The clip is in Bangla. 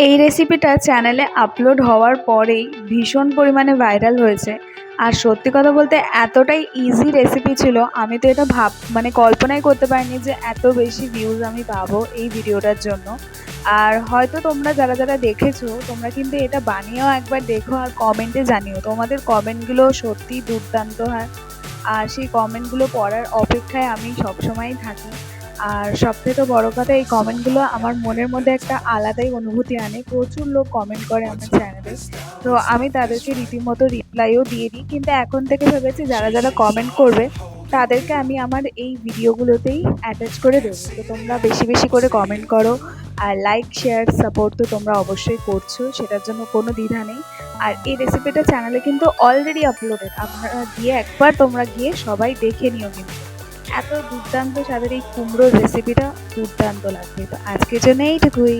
এই রেসিপিটা চ্যানেলে আপলোড হওয়ার পরেই ভীষণ পরিমাণে ভাইরাল হয়েছে। আর সত্যি কথা বলতে এতটাই ইজি রেসিপি ছিল, আমি তো এটা কল্পনাই করতে পারিনি যে এত বেশি ভিউজ আমি পাবো এই ভিডিওটার জন্য। আর হয়তো তোমরা যারা যারা দেখেছো তোমরা কিন্তু এটা বানিয়েও একবার দেখো আর কমেন্টে জানিও, তোমাদের কমেন্টগুলো সত্যিই দুর্দান্ত হয়। আর সেই কমেন্টগুলো পড়ার অপেক্ষায় আমি সবসময়ই থাকি। আর সবথেকে বড় কথা, এই কমেন্টগুলো আমার মনের মধ্যে একটা আলাদাই অনুভূতি আনে। প্রচুর লোক কমেন্ট করে আমার চ্যানেলে, তো আমি তাদেরকে রীতিমতো রিপ্লাইও দিয়ে দিই। কিন্তু এখন থেকে ভেবেছি যারা যারা কমেন্ট করবে তাদেরকে আমি আমার এই ভিডিওগুলোতেই অ্যাটাচ করে দেবো। তো তোমরা বেশি বেশি করে কমেন্ট করো, আর লাইক শেয়ার সাপোর্ট তো তোমরা অবশ্যই করছো, সেটার জন্য কোনো দ্বিধা নেই। আর এই রেসিপিটা চ্যানেলে কিন্তু অলরেডি আপলোডেড, আপনারা গিয়ে একবার তোমরা গিয়ে সবাই দেখে নিও। কিন্তু এত দুর্দান্ত স্বাদের এই কুমড়োর রেসিপিটা দুর্দান্ত লাগবে। তো আজকের জন্য এইটুকুই।